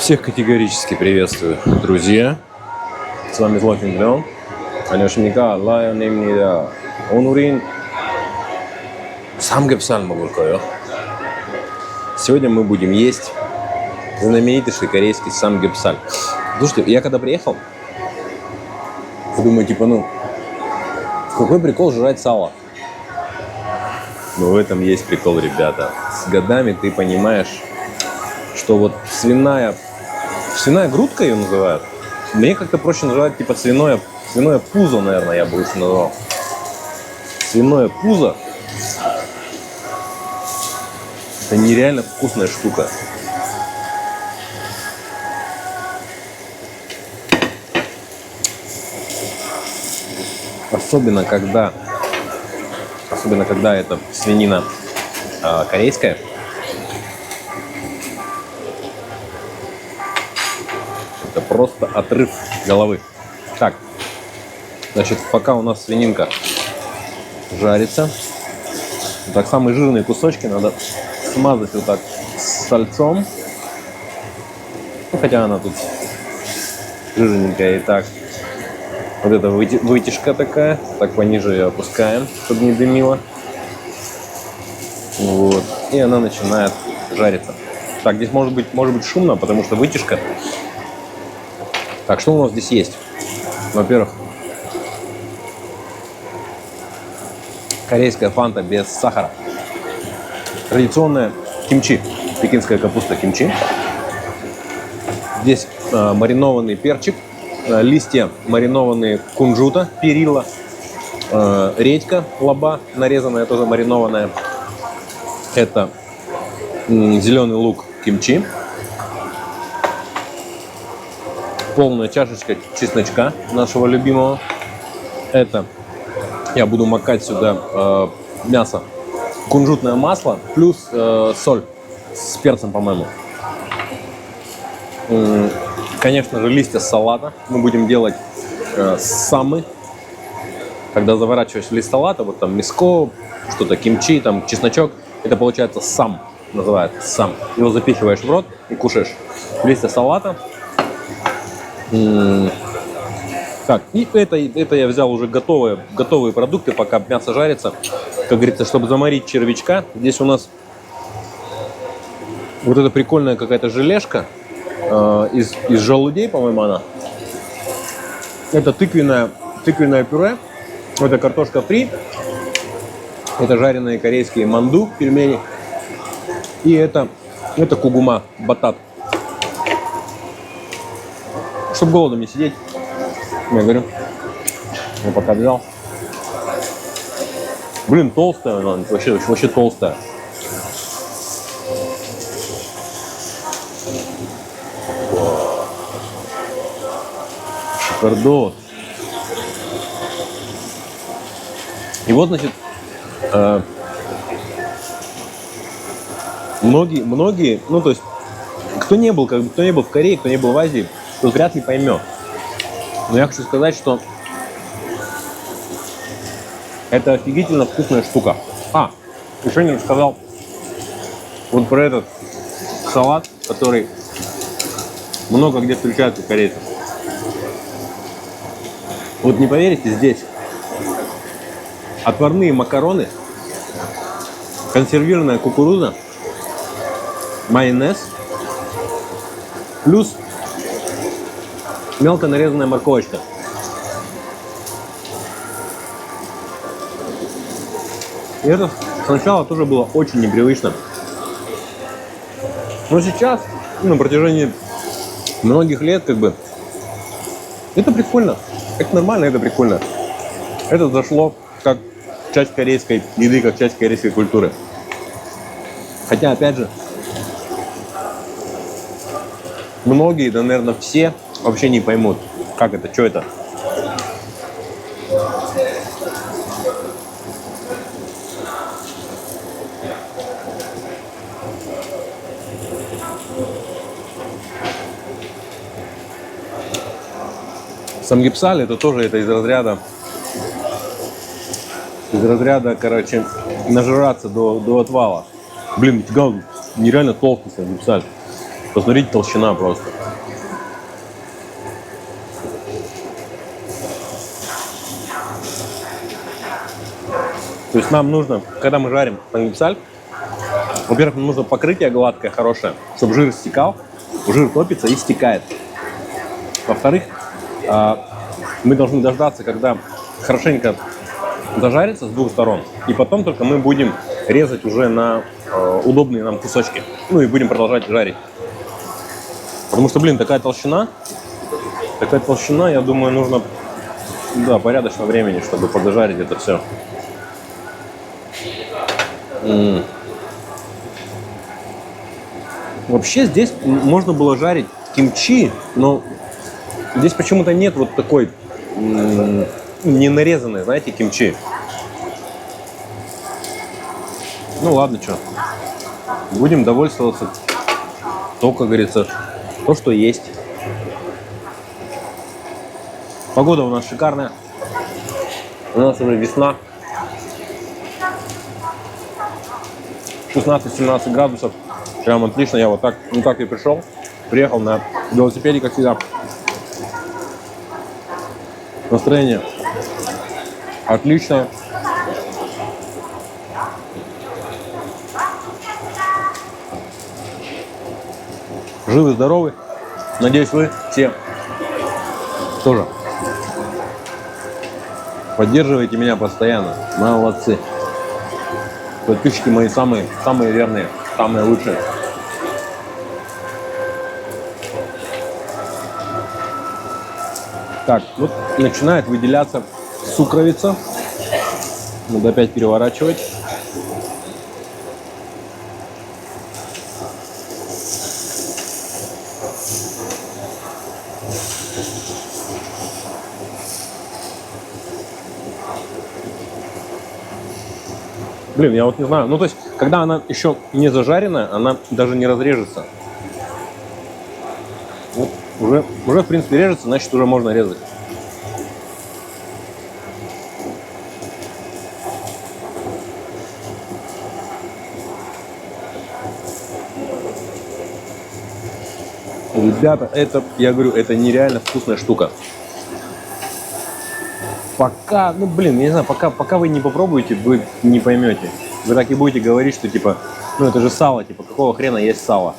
Всех категорически приветствую, друзья. С вами Злотин Леон. 안녕하십니까, 라이언입니다. 오늘은 삼겹살 먹을 거예요. Сегодня мы будем есть знаменитейший корейский самгепсаль. Слушайте, я когда приехал, думаю, какой прикол жрать сало? Но в этом есть прикол, ребята. С годами ты понимаешь, что вот свиная грудка ее называют. Мне как-то проще называть типа свиное пузо, наверное, я бы лучше назвал. Свиное пузо. Это нереально вкусная штука. Особенно когда это свинина корейская. Это просто отрыв головы. Так, значит, пока у нас свининка жарится, так самые жирные кусочки надо смазать вот так с сальцом. Ну, хотя она тут жирненькая и так. Вот эта вытяжка такая. Так пониже ее опускаем, чтобы не дымило. Вот. И она начинает жариться. Так, здесь может быть шумно, потому что вытяжка. Так, что у нас здесь есть? Во-первых, корейская фанта без сахара. Традиционная кимчи, пекинская капуста кимчи. Здесь маринованный перчик, листья маринованные кунжута, перила, редька, лоба нарезанная, тоже маринованная. Это зеленый лук кимчи. Полная чашечка чесночка нашего любимого. Это я буду макать сюда мясо, кунжутное масло плюс соль с перцем, по-моему. Конечно же, листья салата. Мы будем делать самы. Когда заворачиваешь лист салата, вот там миско, что-то кимчи, там чесночок, это получается сам, называется сам. Его запихиваешь в рот и кушаешь. Листья салата. Так, и это я взял уже готовые продукты, пока мясо жарится. Как говорится, чтобы заморить червячка. Здесь у нас вот эта прикольная какая-то желешка из желудей, по-моему, она. Это тыквенное пюре. Это картошка фри. Это жареные корейские манду, пельмени. И это кугума, батат. Чтобы голодом не сидеть, я говорю, я пока взял. Блин, толстая она, вообще толстая. Шикардос. И вот, значит, многие, ну, то есть, кто не был в Корее, кто не был в Азии, то вряд ли поймет. Но я хочу сказать, что это офигительно вкусная штука. Еще не рассказал вот про этот салат, который много где встречается у корейцев. Вот не поверите, здесь отварные макароны, консервированная кукуруза, майонез, плюс мелко нарезанная морковочка. И это сначала тоже было очень непривычно. Но сейчас, на протяжении многих лет, это прикольно. Это нормально, это прикольно. Это зашло как часть корейской еды, как часть корейской культуры. Хотя, опять же, многие, да, наверное, все вообще не поймут, как это, что это. Самгепсаль это тоже из разряда, короче, нажраться до отвала. Блин, нереально толстый самгепсаль. Посмотрите, толщина просто. То есть нам нужно, когда мы жарим самгипсаль, во-первых, нам нужно покрытие гладкое, хорошее, чтобы жир стекал. Жир топится и стекает. Во-вторых, мы должны дождаться, когда хорошенько зажарится с двух сторон, и потом только мы будем резать уже на удобные нам кусочки. Ну и будем продолжать жарить. Потому что, блин, такая толщина, я думаю, нужно, да, порядочно времени, чтобы подожарить это все. Вообще здесь можно было жарить кимчи, но здесь почему-то нет вот такой не нарезанной, знаете, кимчи. Ну ладно, что. Будем довольствоваться то, как говорится, то, что есть. Погода у нас шикарная. У нас уже весна. 16-17 градусов. Прям отлично. Я вот так и пришел. Приехал на велосипеде, как всегда. Настроение отличное. Живы, здоровы. Надеюсь, вы все тоже поддерживаете меня постоянно. Молодцы. Подписчики мои самые верные, самые лучшие. Так, вот начинает выделяться сукровица. Надо опять переворачивать. Блин, я вот не знаю. Ну, то есть, когда она еще не зажаренная, она даже не разрежется. Вот, уже, в принципе, режется, значит, уже можно резать. Ребята, это, я говорю, это нереально вкусная штука. Пока, ну блин, я не знаю, пока вы не попробуете, вы не поймете. Вы так и будете говорить, что типа, ну это же сало, типа, какого хрена есть сало?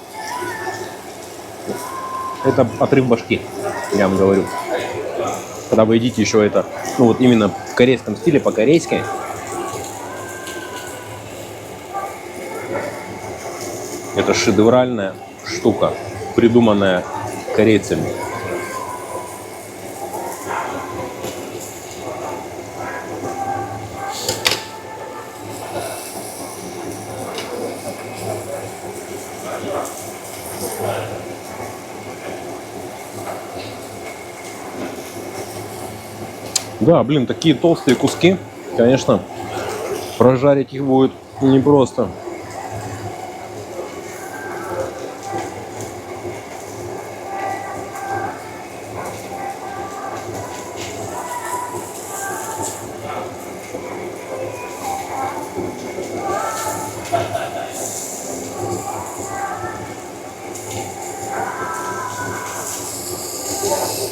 Это отрыв башки, я вам говорю. Когда вы едите еще это, ну вот именно в корейском стиле, по-корейски. Это шедевральная штука, придуманная корейцами. Да, блин, такие толстые куски, конечно, прожарить их будет непросто.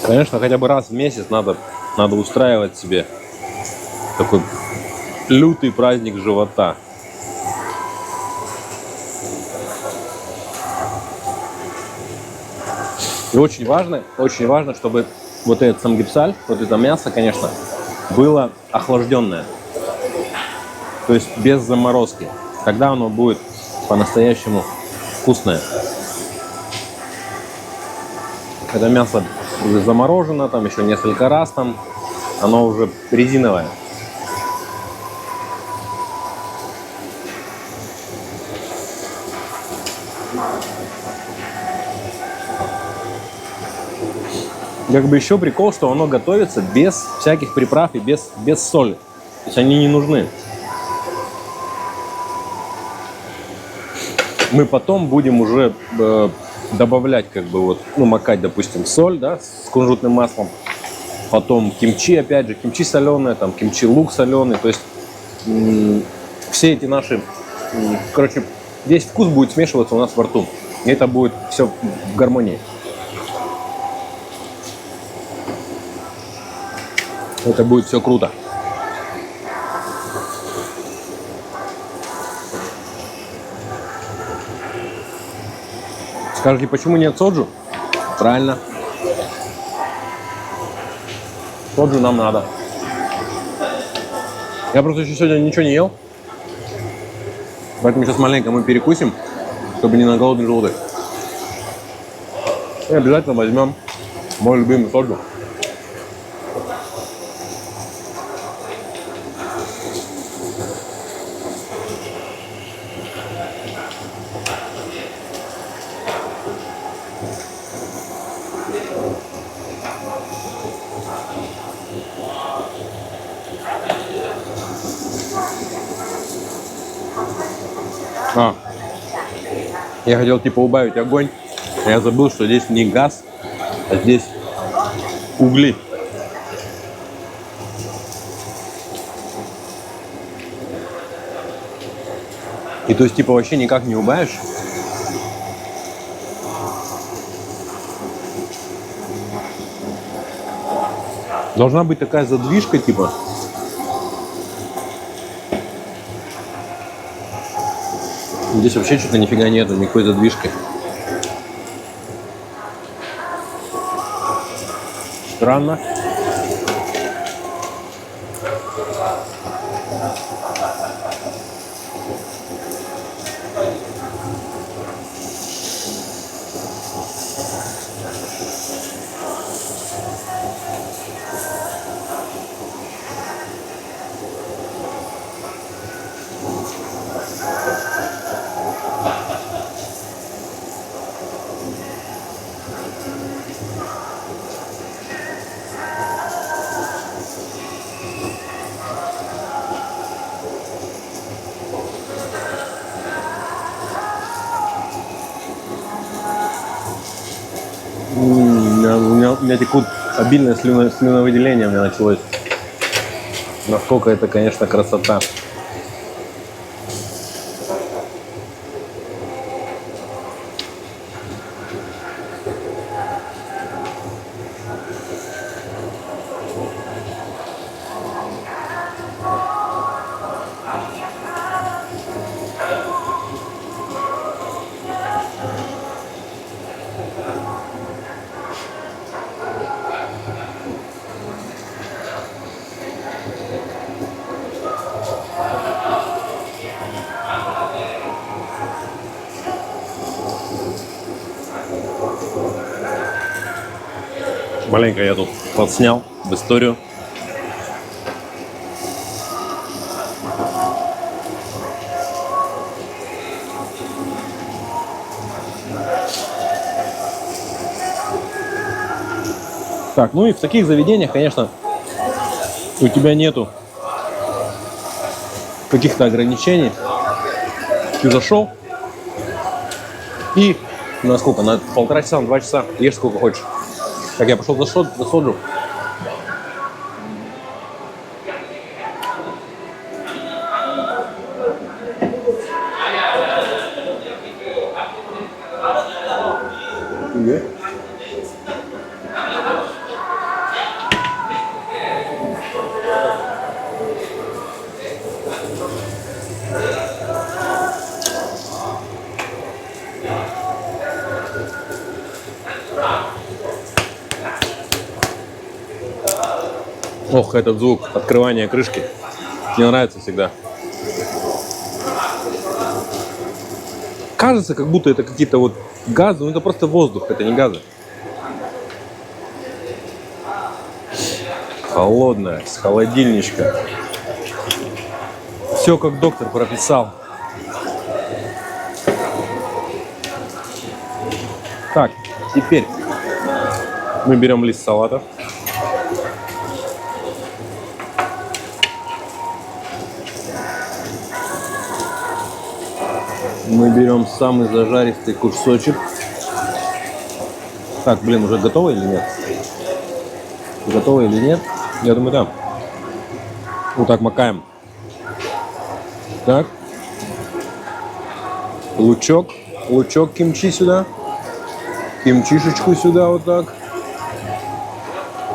Конечно, хотя бы раз в месяц надо устраивать себе такой лютый праздник живота. И очень важно, чтобы вот этот самгипсаль, вот это мясо, конечно, было охлажденное. То есть без заморозки. Тогда оно будет по-настоящему вкусное. Это мясо уже заморожено, там еще несколько раз, там оно уже резиновое. Как бы еще прикол, что оно готовится без всяких приправ и без соли. То есть они не нужны. Мы потом будем уже добавлять, как бы вот, ну, макать, допустим, соль, да, с кунжутным маслом. Потом кимчи, опять же, кимчи соленое, там, кимчи лук соленый. То есть все эти наши, короче, весь вкус будет смешиваться у нас во рту. И это будет все в гармонии. Это будет все круто. Скажите, почему нет соджу? Правильно. Соджу нам надо. Я просто еще сегодня ничего не ел. Поэтому сейчас маленько мы перекусим, чтобы не на голодный желудок. И обязательно возьмем мой любимый соджу. Я хотел типа убавить огонь, а я забыл, что здесь не газ, а здесь угли. И то есть типа вообще никак не убавишь. Должна быть такая задвижка типа. Здесь вообще что-то нифига нету, никакой задвижки. Странно. У меня текут обильное слюновыделение у меня началось. Насколько это, конечно, красота. Маленько я тут подснял в историю. Так, ну и в таких заведениях, конечно, у тебя нету каких-то ограничений. Ты зашел и на сколько? На 1,5 часа, на 2 часа ешь сколько хочешь. Так, я пошел за соджу. Ох, этот звук открывания крышки. Мне нравится всегда. Кажется, как будто это какие-то вот газы, но это просто воздух, это не газы. Холодная, с холодильничка. Все, как доктор прописал. Так, теперь мы берем лист салата. Мы берем самый зажаристый кусочек. Так, блин, уже готово или нет? Готово или нет? Я думаю, да. Вот так макаем. Так. Лучок. лучок кимчи сюда. Кимчишечку сюда вот так.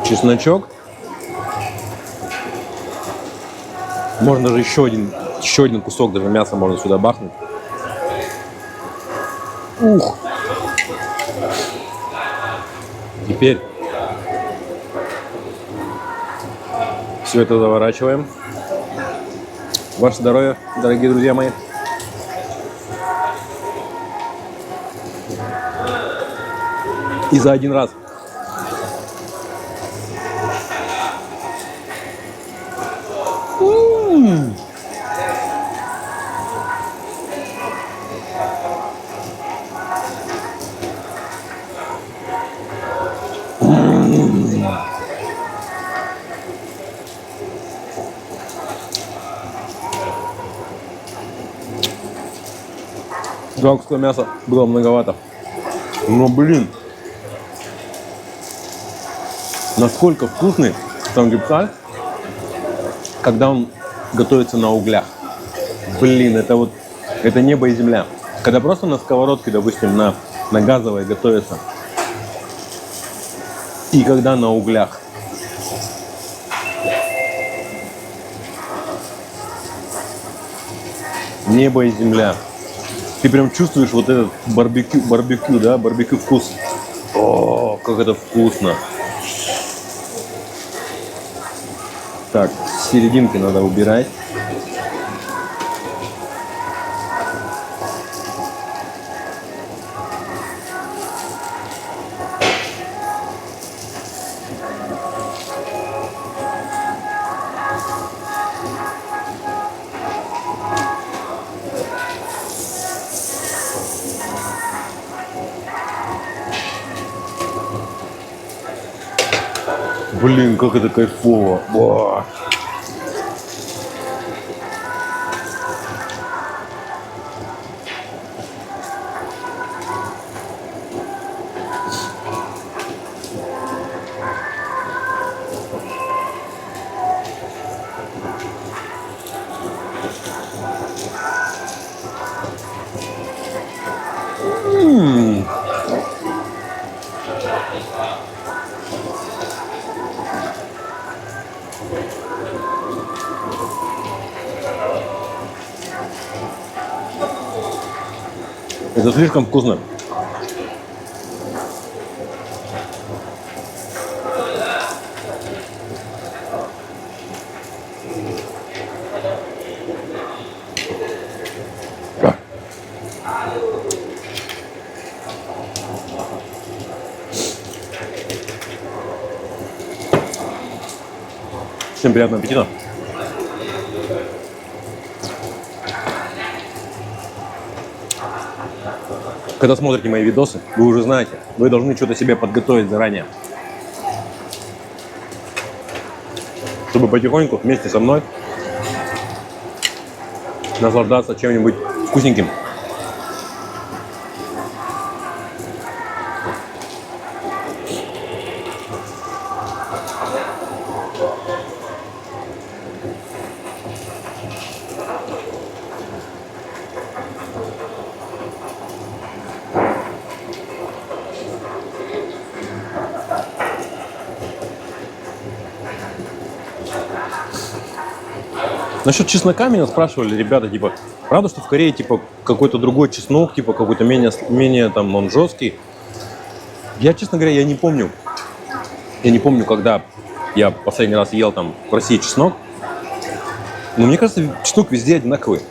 Чесночок. Можно даже еще один кусок даже мяса можно сюда бахнуть. Ух! Теперь все это заворачиваем. Ваше здоровье, дорогие друзья мои. И за один раз. Жалко, что мяса было многовато. Но, блин, насколько вкусный самгипсаль, когда он готовится на углях. Блин, это небо и земля. Когда просто на сковородке, допустим, на газовой готовится. И когда на углях. Небо и земля. Ты прям чувствуешь вот этот барбекю вкус. О, как это вкусно. Так, с серединки надо убирать. Блин, как это кайфово. О! Это слишком вкусно. Всем приятного аппетита. Когда смотрите мои видосы, вы уже знаете, вы должны что-то себе подготовить заранее. Чтобы потихоньку вместе со мной наслаждаться чем-нибудь вкусненьким. Насчет чеснока меня спрашивали ребята, типа, правда, что в Корее, типа, какой-то другой чеснок, типа, какой-то менее там, он жесткий. Я, честно говоря, я не помню. Я не помню, когда я последний раз ел там в России чеснок. Но мне кажется, чеснок везде одинаковый.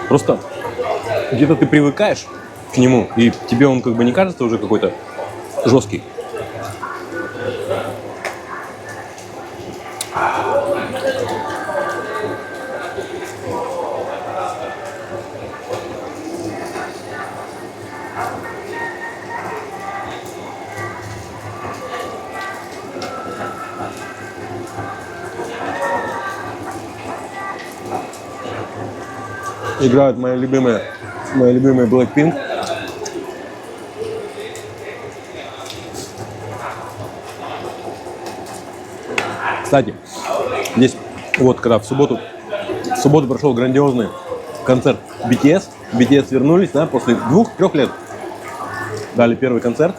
Просто где-то ты привыкаешь к нему, и тебе он как бы не кажется уже какой-то жесткий. Играют мои любимые Blackpink. Кстати, здесь вот когда в субботу прошел грандиозный концерт BTS BTS вернулись, да, после 2-3 лет. Дали первый концерт.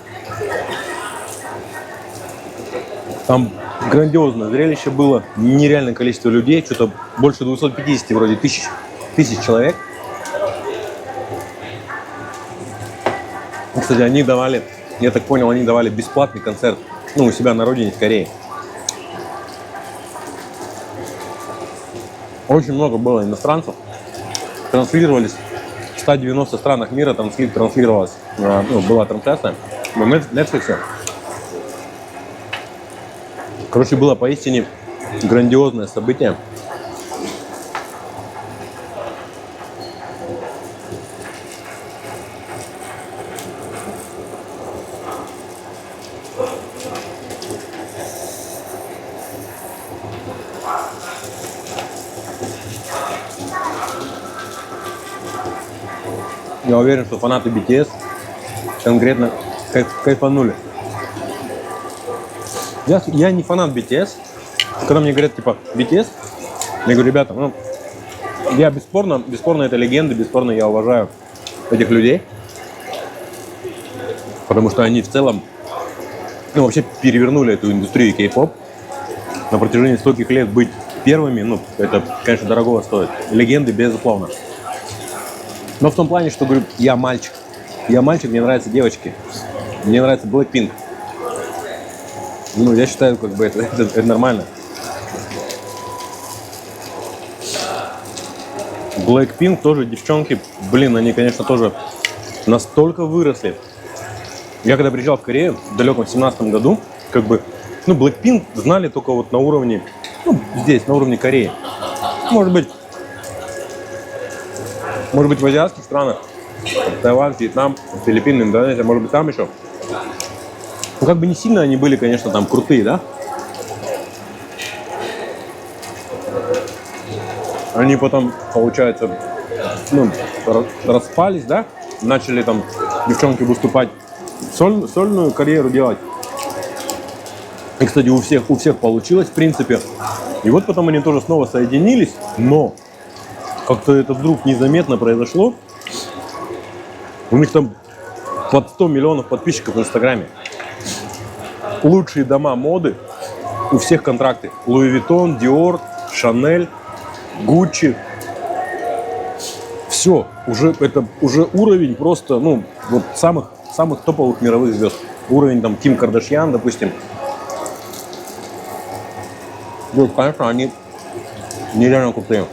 Там грандиозное зрелище было, нереальное количество людей, что-то больше 250 вроде тысяч человек. Кстати, они давали, я так понял, они давали бесплатный концерт, ну, у себя на родине в Корее. Очень много было иностранцев, транслировались в 190 странах мира, там транслировалась, ну, была трансляция в Netflix. Короче, было поистине грандиозное событие. Я уверен, что фанаты BTS конкретно кайфанули. Я не фанат BTS. Когда мне говорят, типа, BTS, я говорю, ребята, ну, я бесспорно это легенды, бесспорно я уважаю этих людей. Потому что они в целом, ну, вообще перевернули эту индустрию кей-поп. На протяжении стольких лет быть первыми, ну, это, конечно, дорого стоит. Легенды, безусловно. Но в том плане, что, говорю, я мальчик, мне нравятся девочки. Мне нравится Blackpink. Ну, я считаю, как бы это нормально. Blackpink тоже девчонки, блин, они, конечно, тоже настолько выросли. Я когда приезжал в Корею в далеком 17 году, как бы, ну, Blackpink знали только вот на уровне, ну, здесь, на уровне Кореи. Может быть, в азиатских странах, Таиланд, Вьетнам, Филиппины, Индонезия, может быть, там еще. Ну, как бы не сильно они были, конечно, там крутые, да? Они потом, получается, ну, распались, да? Начали там девчонки выступать, сольную карьеру делать. И, кстати, у всех получилось, в принципе. И вот потом они тоже снова соединились, но как-то это вдруг незаметно произошло. У них там под 100 миллионов подписчиков в Инстаграме. Лучшие дома моды, у всех контракты. Луи Виттон, Диор, Шанель, Гуччи. Все, это уже уровень просто, ну, вот самых топовых мировых звезд. Уровень там Ким Кардашьян, допустим. Ну, конечно, они нереально крутые.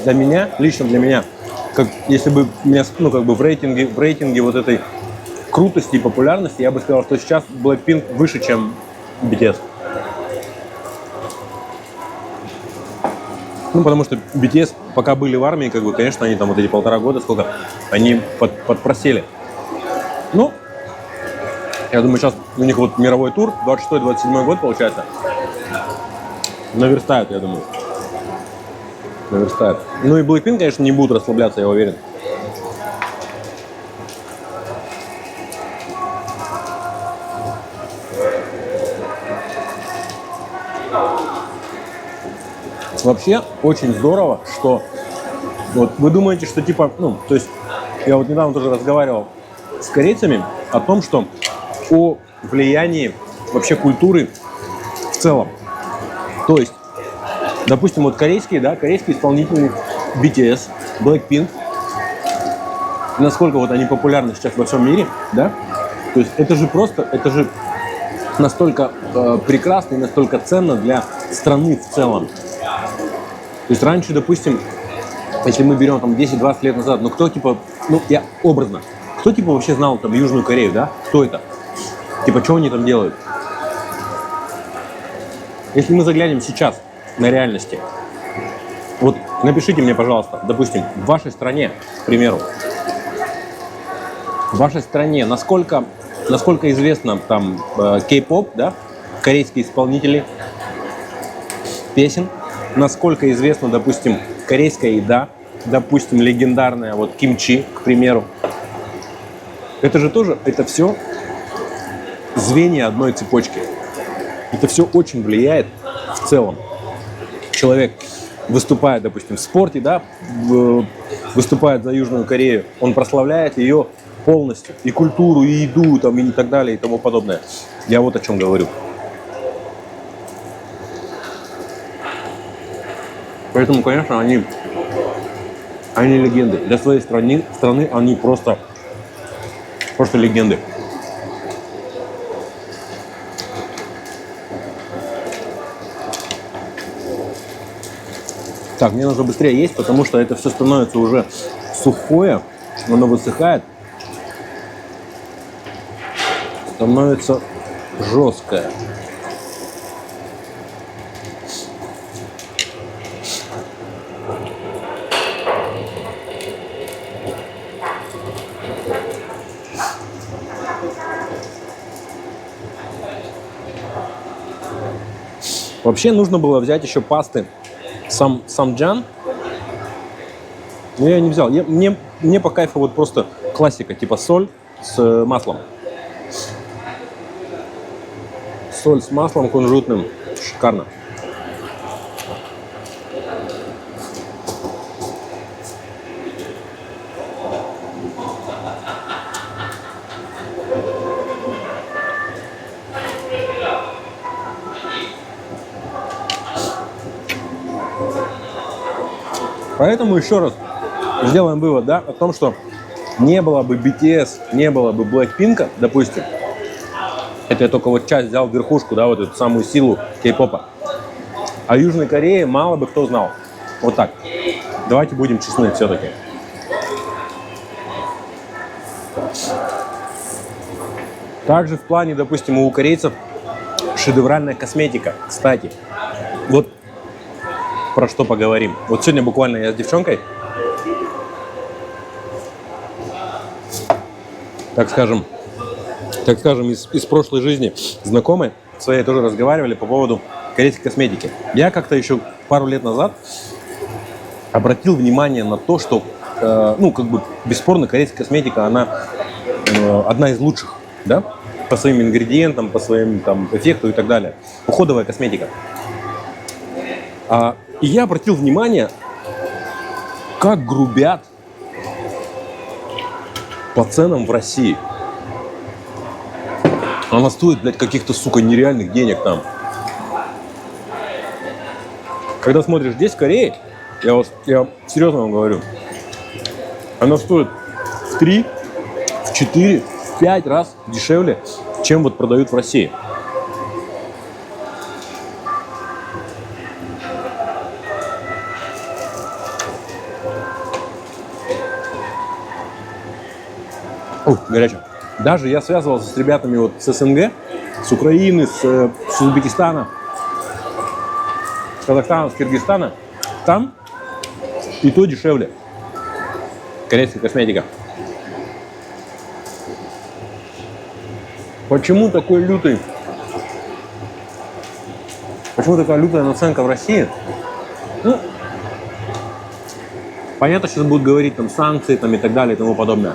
Для меня, лично для меня, как если бы меня, ну, как бы в рейтинге вот этой крутости и популярности, я бы сказал, что сейчас Blackpink выше, чем BTS. Ну, потому что BTS пока были в армии, как бы, конечно, они там вот эти 1,5 года, сколько, они подпросели. Ну, я думаю, сейчас у них вот мировой тур, 26-27 год, получается. Наверстают, я думаю. Наверстают. Ну и Blackpink, конечно, не будут расслабляться, я уверен. Вообще, очень здорово, что вот вы думаете, что типа, ну, то есть, я вот недавно тоже разговаривал с корейцами о том, что о влиянии вообще культуры в целом. То есть, допустим, вот корейские исполнители BTS, Blackpink, насколько вот они популярны сейчас во всем мире, да? То есть это же настолько прекрасно и настолько ценно для страны в целом. То есть раньше, допустим, если мы берем там 10-20 лет назад, ну кто типа, ну я образно, кто типа вообще знал там Южную Корею, да? Кто это? Типа, что они там делают? Если мы заглянем сейчас на реальности, вот напишите мне, пожалуйста, допустим, в вашей стране, к примеру, в вашей стране насколько известно там кей-поп, да, корейские исполнители песен, насколько известна, допустим, корейская еда, допустим, легендарная вот кимчи, к примеру. Это же тоже, это все звенья одной цепочки. Это все очень влияет в целом. Человек выступает, допустим, в спорте, да, выступает за Южную Корею, он прославляет ее полностью. И культуру, и еду, там, и так далее, и тому подобное. Я вот о чем говорю. Поэтому, конечно, они легенды. Для своей страны они просто легенды. Так, мне нужно быстрее есть, потому что это все становится уже сухое, оно высыхает, становится жесткое. Вообще нужно было взять еще пасты самджан, но я не взял. Мне по кайфу вот просто классика, типа соль с маслом. Соль с маслом кунжутным. Шикарно. Поэтому еще раз сделаем вывод, да, о том, что не было бы BTS, не было бы Blackpink, допустим, это я только вот часть взял верхушку, да, вот эту самую силу кей-попа. О Южной Корее мало бы кто знал. Вот так. Давайте будем честны все-таки. Также в плане, допустим, у корейцев шедевральная косметика. Кстати, вот про что поговорим. Вот сегодня буквально я с девчонкой, так скажем, из прошлой жизни знакомой своей тоже разговаривали по поводу корейской косметики. Я как-то еще пару лет назад обратил внимание на то, что, бесспорно, корейская косметика, она одна из лучших, да, по своим ингредиентам, по своим там эффекту и так далее. Уходовая косметика. И я обратил внимание, как грубят по ценам в России. Она стоит, блядь, каких-то, сука, нереальных денег там. Когда смотришь здесь, в Корее, я серьезно вам говорю, она стоит в 3, в 4, в 5 раз дешевле, чем вот продают в России. Горячо. Даже я связывался с ребятами вот с СНГ, с Украины, с Узбекистана, с Казахстана, с Киргизстана. Там и то дешевле. Корейская косметика. Почему такая лютая наценка в России? Ну, понятно, сейчас будут говорить там санкции там, и так далее и тому подобное.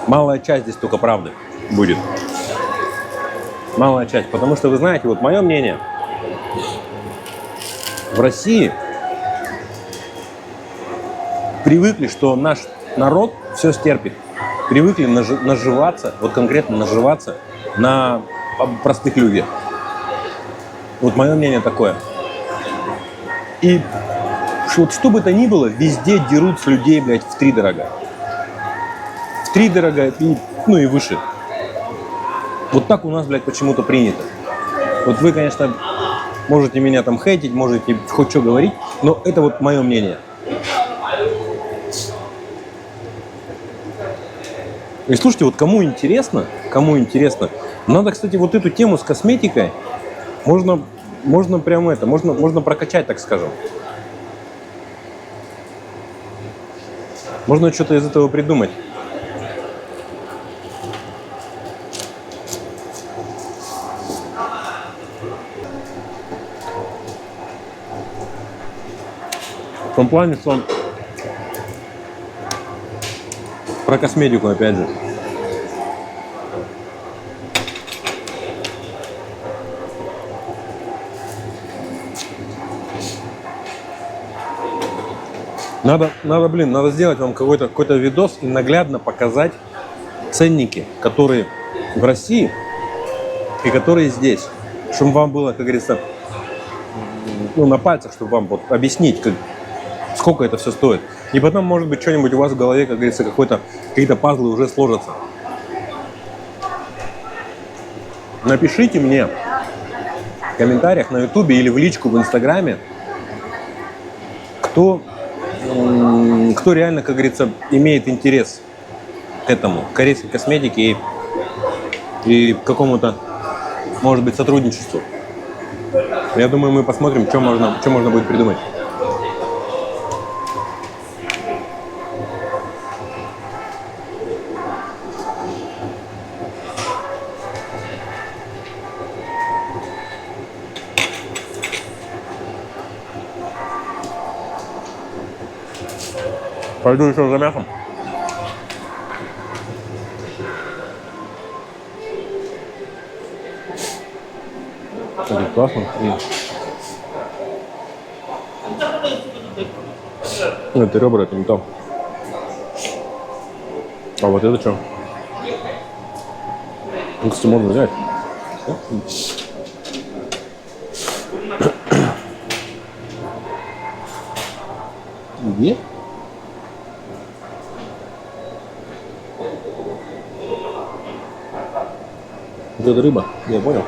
Малая часть здесь только правды будет. Малая часть. Потому что, вы знаете, вот мое мнение, в России привыкли, что наш народ все стерпит. Привыкли наживаться, вот конкретно наживаться на простых людях. Вот мое мнение такое. И вот что бы то ни было, везде дерут с людей, блядь, втридорога. Втридорога и выше. Вот так у нас, блядь, почему-то принято. Вот вы, конечно, можете меня там хейтить, можете хоть что говорить, но это вот мое мнение. И слушайте, вот кому интересно, надо, кстати, вот эту тему с косметикой можно прямо можно прокачать, так скажем. Можно что-то из этого придумать. В том плане, что про косметику опять же. Надо сделать вам какой-то видос и наглядно показать ценники, которые в России и которые здесь. Чтобы вам было, как говорится, ну, на пальцах, чтобы вам вот объяснить, сколько это все стоит. И потом, может быть, что-нибудь у вас в голове, как говорится, какие-то пазлы уже сложатся. Напишите мне в комментариях на ютубе или в личку в инстаграме, кто реально, как говорится, имеет интерес к этому, к корейской косметике и к какому-то, может быть, сотрудничеству. Я думаю, мы посмотрим, что можно будет придумать. Пойду еще за мясом. Это классно. Это ребра, это не то. А вот это что? Ну, кстати, можно взять. Где? Вот это рыба, я понял.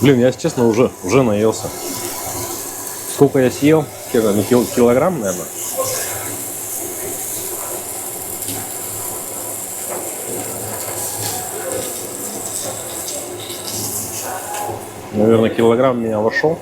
Блин, я, если честно, уже наелся. Сколько я съел? Килограмм, наверное. Наверное, килограмм меня вошел.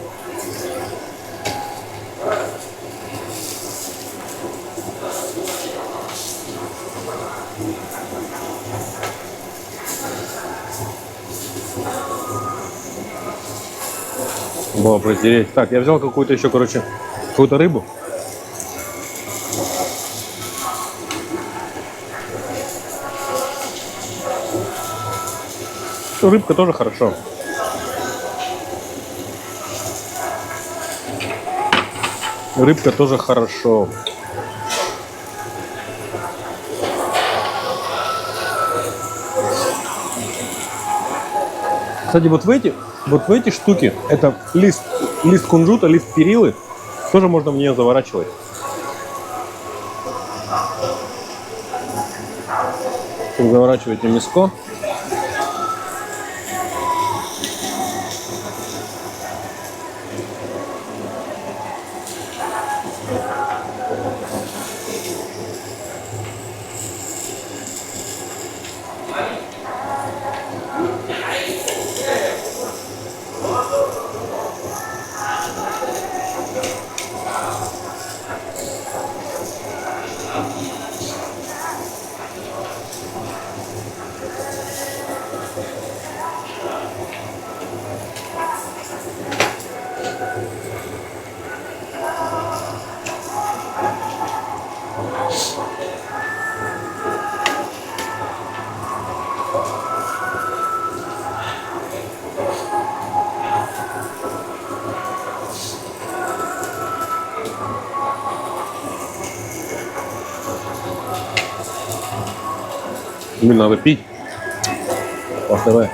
Было протереть. Так, я взял какую-то еще, какую-то рыбу. Рыбка тоже хорошо. Рыбка тоже хорошо. Кстати, вот в эти штуки, это лист кунжута, лист перилы, тоже можно в нее заворачивать. Заворачиваете миско. Блин, надо пить. Давай.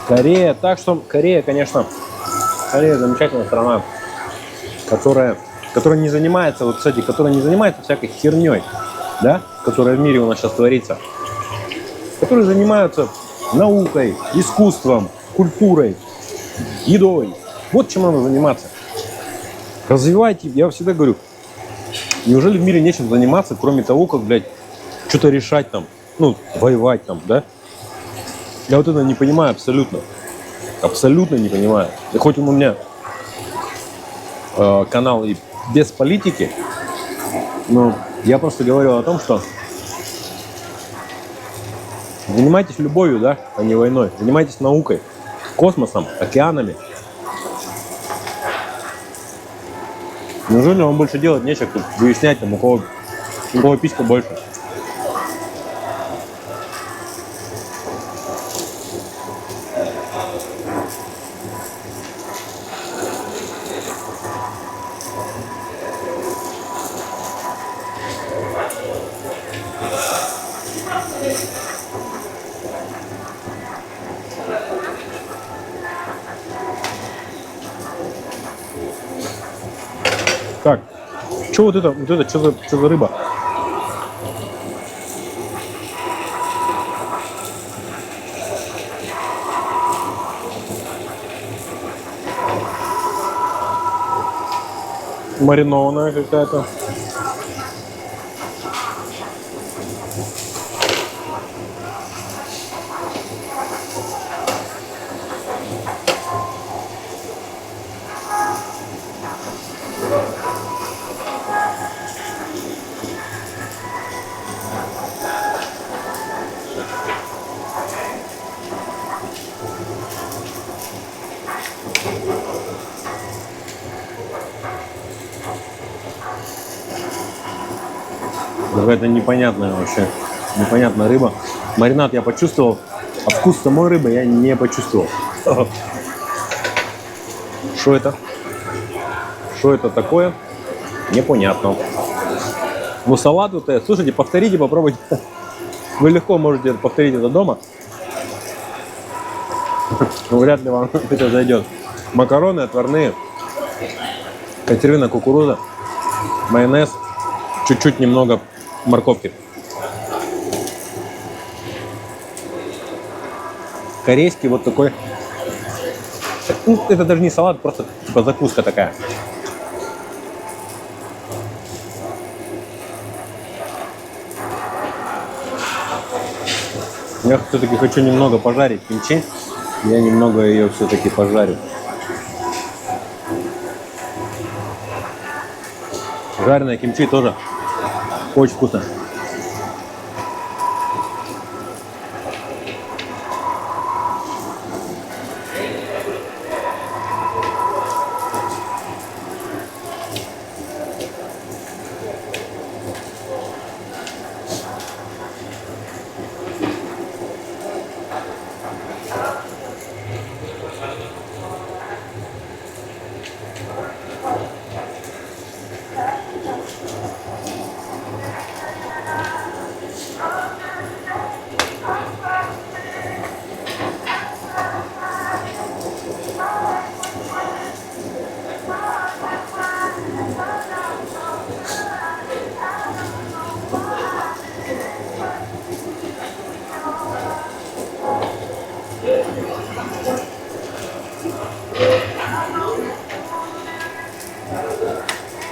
Корея, так что Корея, конечно, Корея замечательная страна, которая не занимается, вот, кстати, которая не занимается всякой херней, да, которая в мире у нас сейчас творится, которые занимаются наукой, искусством, культурой, едой. Вот чем надо заниматься. Развивайте, я всегда говорю, неужели в мире нечем заниматься, кроме того, как, блядь, что-то решать там, ну, воевать там, да? Я вот это не понимаю абсолютно. Абсолютно не понимаю. И хоть у меня канал и без политики, но я просто говорил о том, что занимайтесь любовью, да, а не войной. Занимайтесь наукой, космосом, океанами. Неужели вам больше делать нечего, как выяснять, там, у кого писька больше? Так, что вот это, что за рыба? Маринованная какая-то. Какая-то непонятная вообще, непонятная рыба. Маринад я почувствовал, а вкус самой рыбы я не почувствовал. Что это? Что это такое? Непонятно. Ну салат вот это, слушайте, повторите, попробуйте. Вы легко можете повторить это дома. Но вряд ли вам это зайдет. Макароны отварные, консервированная кукуруза, майонез, чуть-чуть немного морковки. Корейский вот такой. Ну, это даже не салат, просто типа закуска такая. Я все-таки хочу немного пожарить кимчи. Я немного ее все-таки пожарю. Жареная кимчи тоже очень вкусно.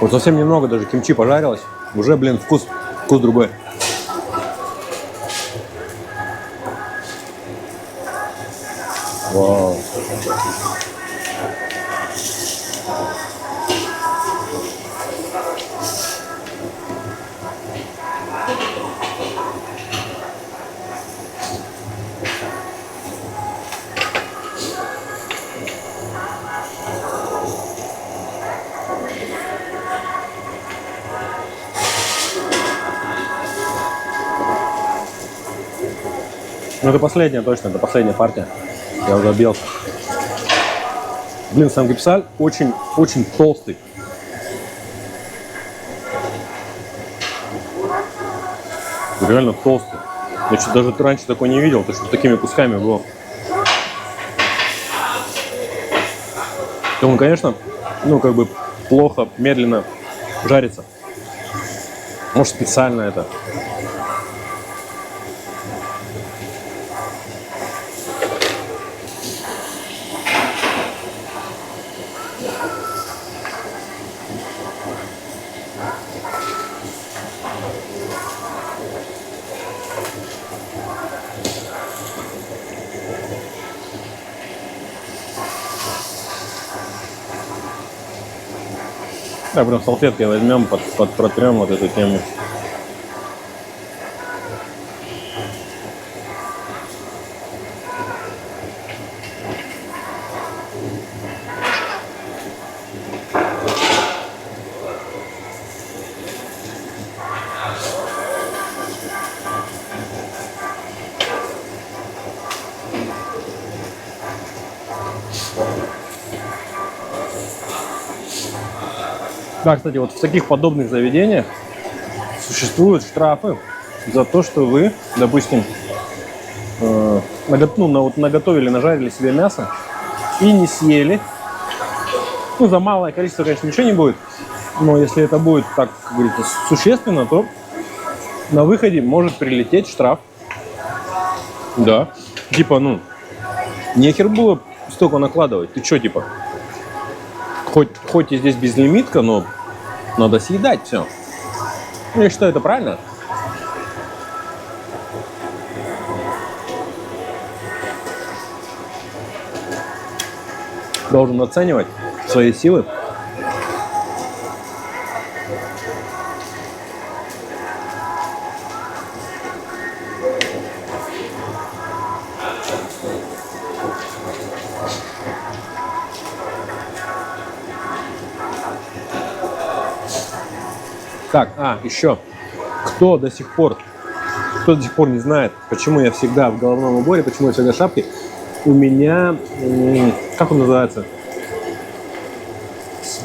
Вот совсем немного даже кимчи пожарилось. Уже, блин, вкус другой. Вау. Ну это последняя точно, это последняя партия. Я уже объелся. Блин, самгипсаль очень толстый. Реально толстый. Я что даже раньше такой не видел, то что такими кусками было. то он, конечно, ну, как бы плохо, медленно жарится. Может, специально это. Так, прям салфеткой возьмем, протрем вот эту тему. Да, кстати, вот в таких подобных заведениях существуют штрафы за то, что вы, допустим, наготовили, нажарили себе мясо и не съели. Ну, за малое количество, конечно, ничего не будет, но если это будет, так, как говорится, существенно, то на выходе может прилететь штраф. Да. Типа, ну, нехер было столько накладывать. Ты что, типа? Хоть и здесь безлимитка, но надо съедать все. Я считаю, это правильно. Должен оценивать свои силы. Так, еще. Кто до сих пор не знает, почему я всегда в головном уборе, почему я всегда в шапке, у меня, как он называется?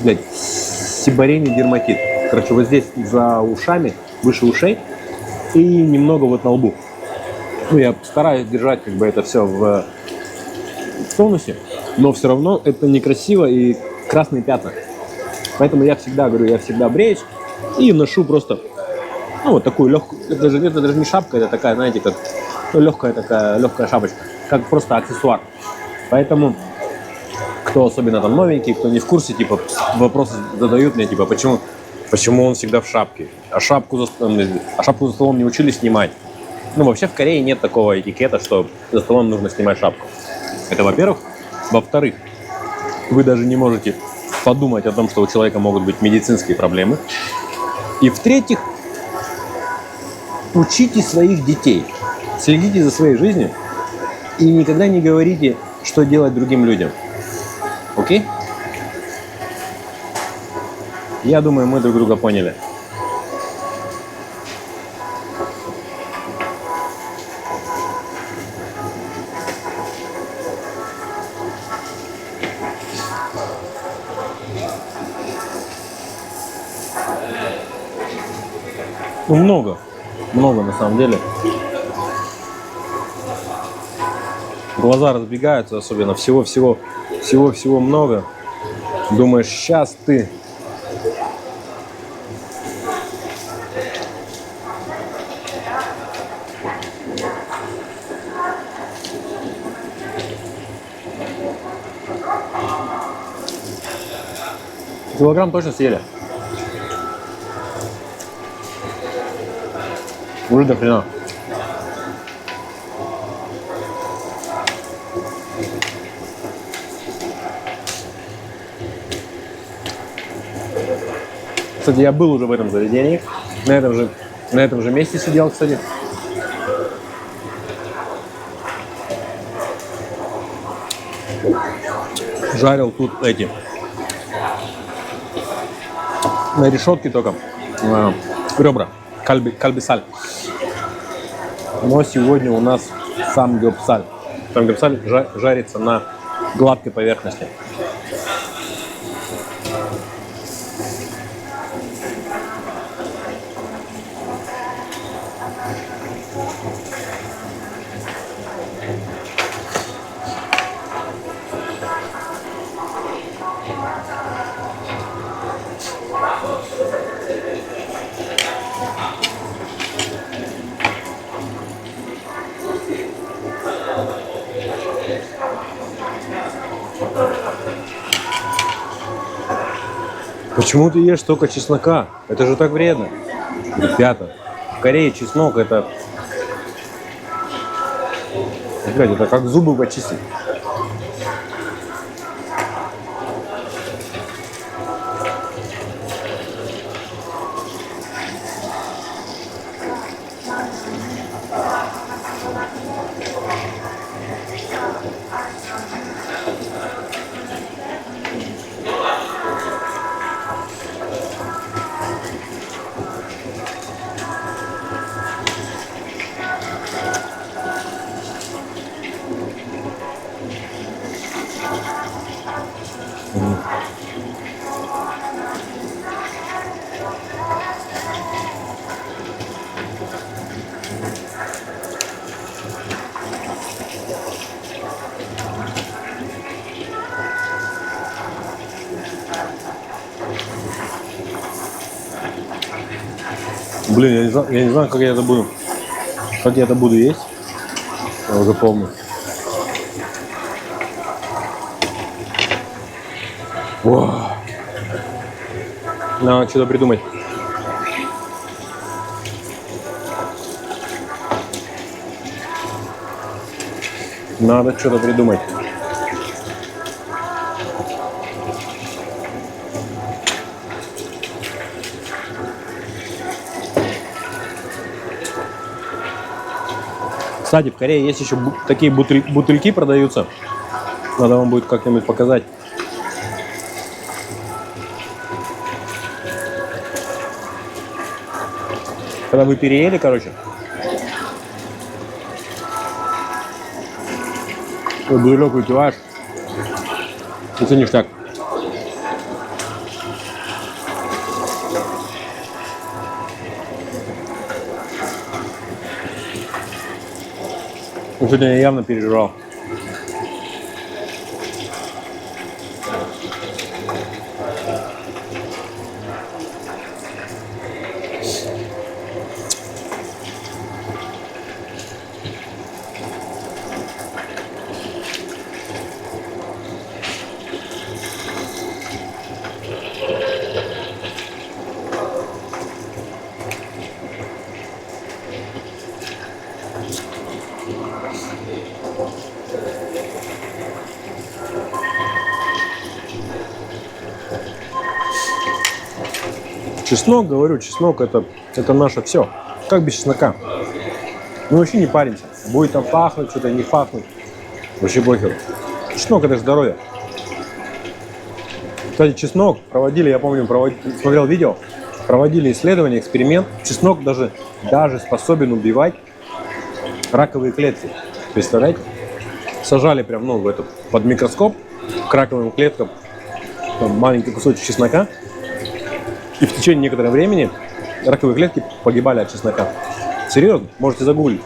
Блядь, сибарейный дерматит. Короче, вот здесь за ушами, выше ушей и немного вот на лбу. Ну, я стараюсь держать как бы это все в тонусе, но все равно это некрасиво и красные пятна. Поэтому я всегда говорю, я всегда бреюсь и ношу просто, ну, вот такую легкую, это даже не шапка, это такая, знаете, как, ну, легкая шапочка, как просто аксессуар. Поэтому, кто особенно там новенький, кто не в курсе, типа, вопросы задают мне, типа, почему он всегда в шапке, а шапку за столом не учили снимать. Ну, вообще в Корее нет такого этикета, что за столом нужно снимать шапку. Это, во-первых. Во-вторых, вы даже не можете подумать о том, что у человека могут быть медицинские проблемы. И в-третьих, учите своих детей, следите за своей жизнью и никогда не говорите, что делать другим людям. Окей? Я думаю, мы друг друга поняли. Ну, много на самом деле. Глаза разбегаются, особенно всего много. Думаешь, сейчас ты килограмм точно съели. Уже до хрена. Кстати, я был уже в этом заведении. На этом же месте сидел, кстати. Жарил тут эти. На решетке только ребра. Кальбисаль. Но сегодня у нас самгёпсаль. Самгёпсаль жарится на гладкой поверхности. Почему ты ешь столько чеснока? Это же так вредно. Ребята, в Корее чеснок это... Блядь, это как зубы почистить. Блин, я не знаю, как я это буду. Как я это буду есть. Я уже помню. О! Надо что-то придумать. Надо что-то придумать. Кстати, в Корее есть еще такие бутыльки продаются. Надо вам будет как-нибудь показать. Когда вы переели, короче, бутылек выпиваешь, и ценишь так. Сегодня я явно переживал. Чеснок, говорю, чеснок это наше все. Как без чеснока? Мы вообще не паримся. Будет там пахнуть, что-то не пахнуть. Вообще похер. Чеснок это же здоровье. Кстати, чеснок проводили, я помню, смотрел видео, проводили исследование, эксперимент. Чеснок даже способен убивать раковые клетки. Представляете? Сажали прям, под микроскоп к раковым клеткам там, маленький кусочек чеснока. И в течение некоторого времени раковые клетки погибали от чеснока. Серьезно? Можете загуглить.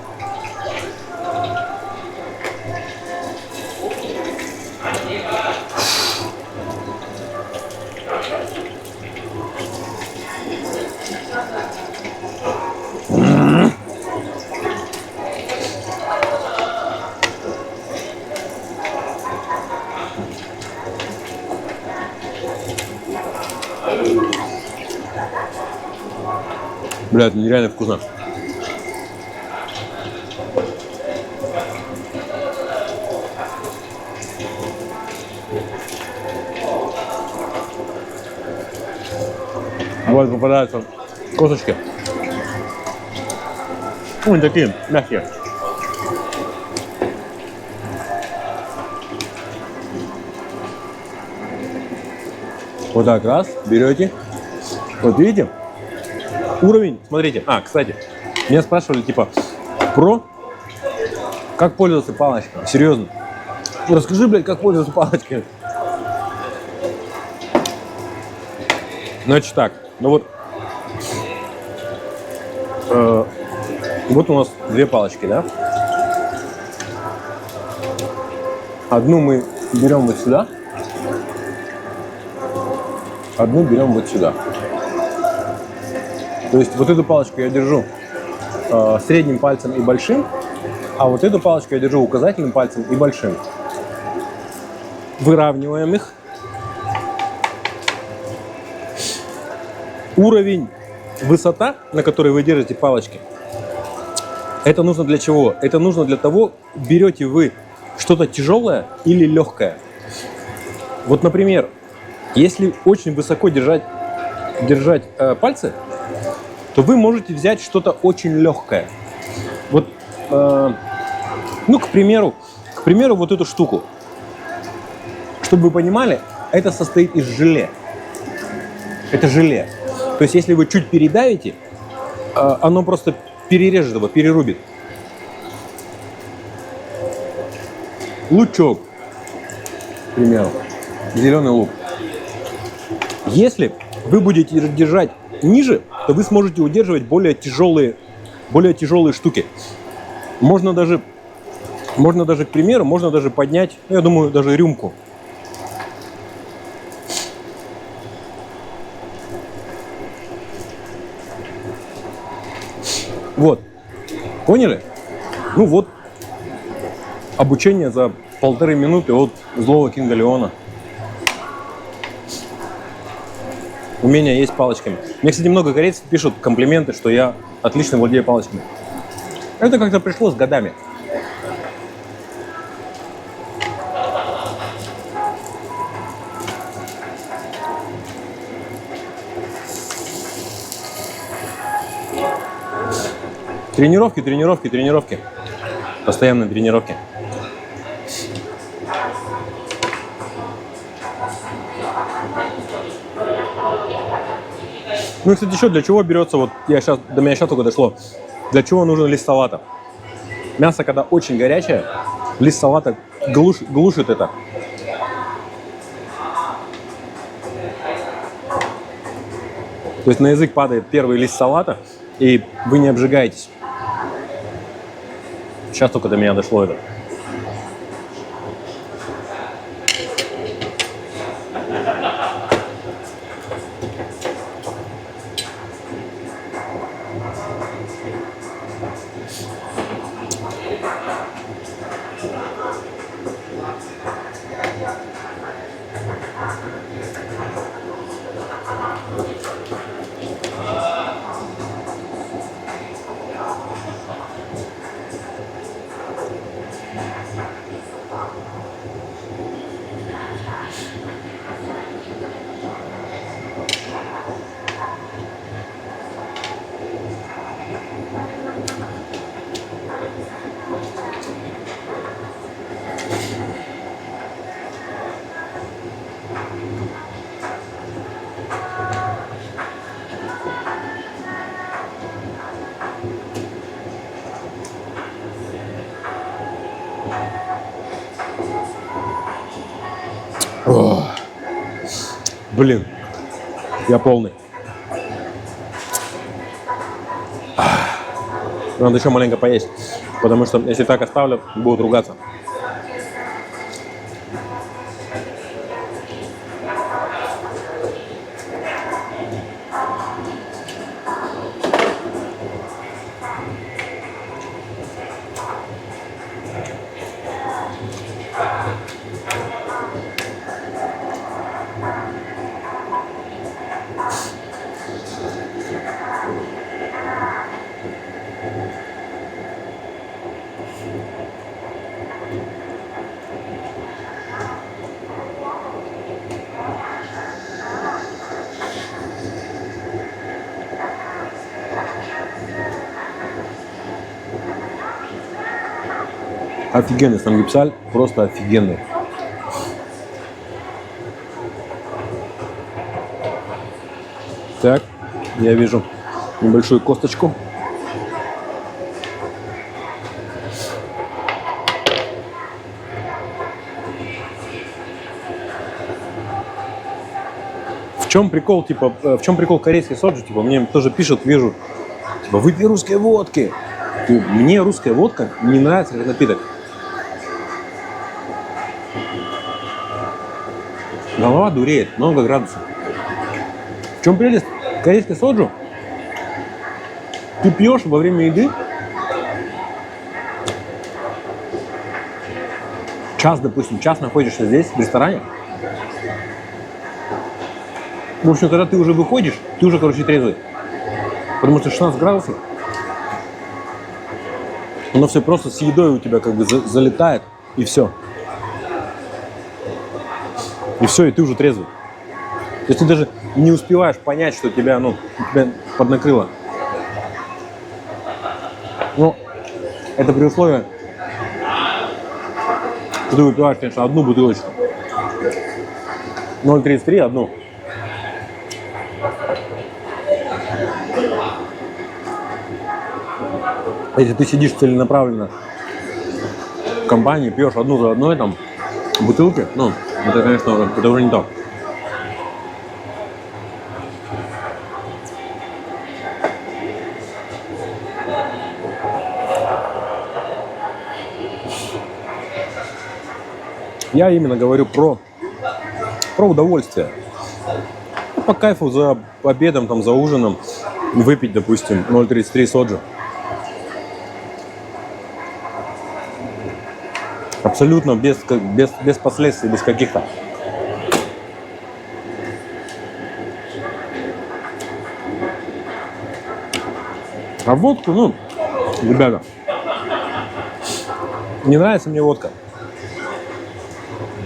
Бля, это нереально вкусно. Вот попадаются косточки. Они такие мягкие. Вот так раз берете. Вот видите? Уровень, смотрите. Кстати, меня спрашивали, типа, как пользоваться палочкой? Серьезно. Расскажи, блядь, как пользоваться палочкой. Значит так, вот у нас две палочки, да? Одну мы берем вот сюда, одну берем вот сюда. То есть вот эту палочку я держу средним пальцем и большим, а вот эту палочку я держу указательным пальцем и большим. Выравниваем их. уровень, высота, на которой вы держите палочки, это нужно для чего? Это нужно для того, берете вы что-то тяжелое или легкое. Вот, например, если очень высоко держать пальцы, то вы можете взять что-то очень легкое. Вот, ну, к примеру, вот эту штуку. Чтобы вы понимали, это состоит из желе. Это желе. То есть, если вы чуть передавите, оно просто перережет его, перерубит. Лучок, к примеру, зеленый лук. Если вы будете держать ниже, то вы сможете удерживать более тяжелые штуки. Можно даже, к примеру, можно даже поднять, я думаю, даже рюмку. Вот. Поняли? Ну вот. Обучение за 1,5 минуты от злого Кинга Леона. Умение есть палочками. Мне, кстати, много корейцев пишут комплименты, что я отлично владею палочками. Это как-то пришло с годами. Тренировки. Постоянные тренировки. Ну и, кстати, еще для чего берется, вот до меня сейчас только дошло, для чего нужен лист салата. Мясо, когда очень горячее, лист салата глушит это. То есть на язык падает первый лист салата, и вы не обжигаетесь. Сейчас только до меня дошло это. О, блин, я полный. Надо еще маленько поесть, потому что если так оставлю, будут ругаться. Офигенный самгипсаль, просто офигенный. Так, я вижу небольшую косточку. В чем прикол, типа, в чем прикол корейской соджу? Типа, мне тоже пишут, вижу, типа, выпей русской водки. Мне русская водка не нравится как напиток. Голова дуреет, много градусов. В чем прелесть корейской соджу? Ты пьешь во время еды, час, допустим, час находишься здесь, в ресторане, В общем, когда ты уже выходишь, ты уже, короче, трезвый. Потому что 16 градусов, оно все просто с едой у тебя как бы залетает, и все. И все, и ты уже трезвый. То есть ты даже не успеваешь понять, что тебя поднакрыло. Ну, это при условии, что ты выпиваешь, конечно, одну бутылочку. 0,33 одну. Если ты сидишь целенаправленно в компании, пьешь одну за одной там бутылки, ну, это, конечно, это уже не то. Я именно говорю про удовольствие. По кайфу за обедом, там, за ужином выпить, допустим, 0,33 соджу. Абсолютно без последствий, без каких-то. А водку, ну, ребята, не нравится мне водка.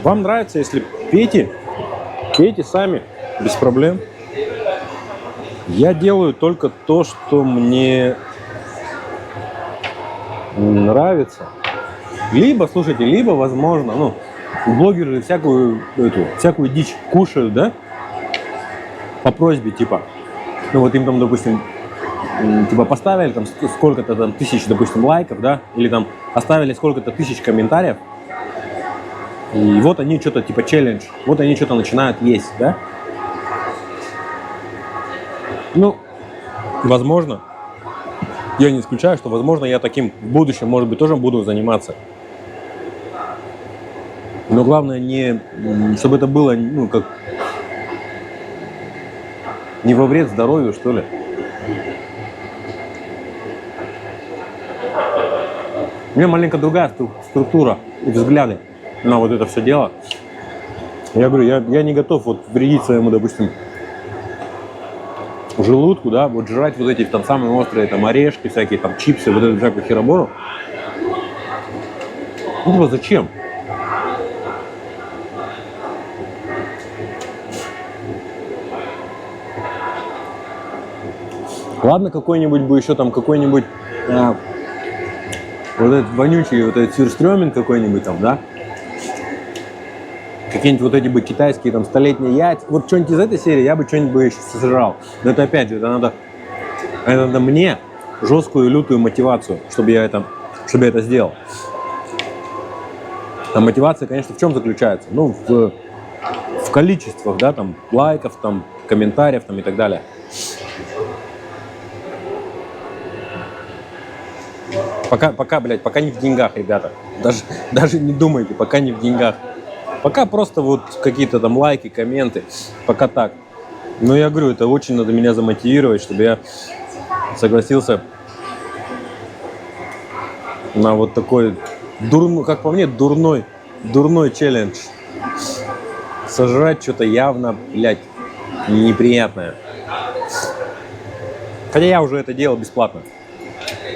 Вам нравится, если пейте сами, без проблем. Я делаю только то, что мне нравится. Либо, слушайте, либо, возможно, ну, блогеры всякую дичь кушают, да, по просьбе, типа, ну, вот им там, допустим, типа поставили там сколько-то там тысяч, допустим, лайков, да, или там оставили сколько-то тысяч комментариев, и вот они что-то типа челлендж, вот они что-то начинают есть, да. Ну, возможно, я не исключаю, что, возможно, я таким в будущем, может быть, тоже буду заниматься. Но главное не, чтобы это было, ну, как не во вред здоровью, что ли. У меня маленько другая структура и взгляды на вот это все дело. Я говорю, я не готов вот вредить своему, допустим, желудку, да, вот жрать вот эти там самые острые там орешки, всякие там чипсы, вот эту всякую херобору. Ну, типа, зачем? Ладно, какой-нибудь бы еще там, какой-нибудь вот этот вонючий, вот этот сюрстрёминг какой-нибудь там, да? Какие-нибудь вот эти бы китайские там столетние яйца. Вот что-нибудь из этой серии я бы что-нибудь бы еще сожрал. Но это опять же, это надо мне жесткую, лютую мотивацию, чтобы я это сделал. А мотивация, конечно, в чем заключается? Ну, в количествах, да, там, лайков, там, комментариев, там, и так далее. Пока не в деньгах, ребята. Даже не думайте, пока не в деньгах. Пока просто вот какие-то там лайки, комменты. Пока так. Но я говорю, это очень надо меня замотивировать, чтобы я согласился на вот такой, как по мне, дурной челлендж. Сожрать что-то явно, блядь, неприятное. Хотя я уже это делал бесплатно.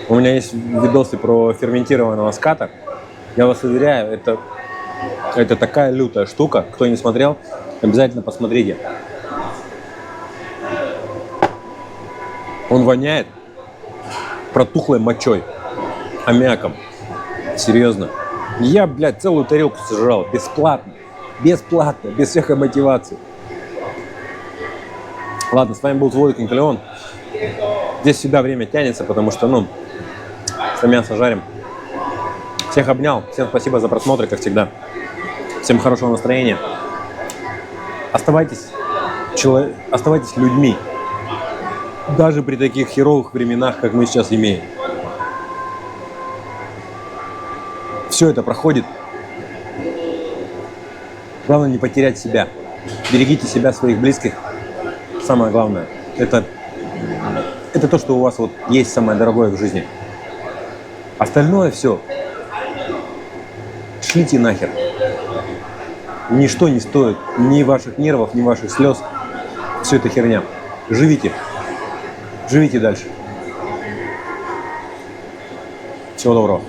У меня есть видосы про ферментированного ската. Я вас уверяю, это такая лютая штука. Кто не смотрел, обязательно посмотрите. Он воняет протухлой мочой, аммиаком. Серьезно. Я, блядь, целую тарелку сожрал. Бесплатно. Бесплатно. Без всякой мотивации. Ладно, с вами был Владик Николеон. Здесь всегда время тянется, потому что, ну, мясо жарим. Всех обнял. Всем спасибо за просмотр, как всегда. Всем хорошего настроения. Оставайтесь людьми. Даже при таких херовых временах, как мы сейчас имеем. Все это проходит. Главное не потерять себя. Берегите себя, своих близких. Самое главное. Это то, что у вас вот есть самое дорогое в жизни. Остальное все. Шлите нахер. Ничто не стоит ни ваших нервов, ни ваших слез. Все это херня. Живите. Живите дальше. Всего доброго.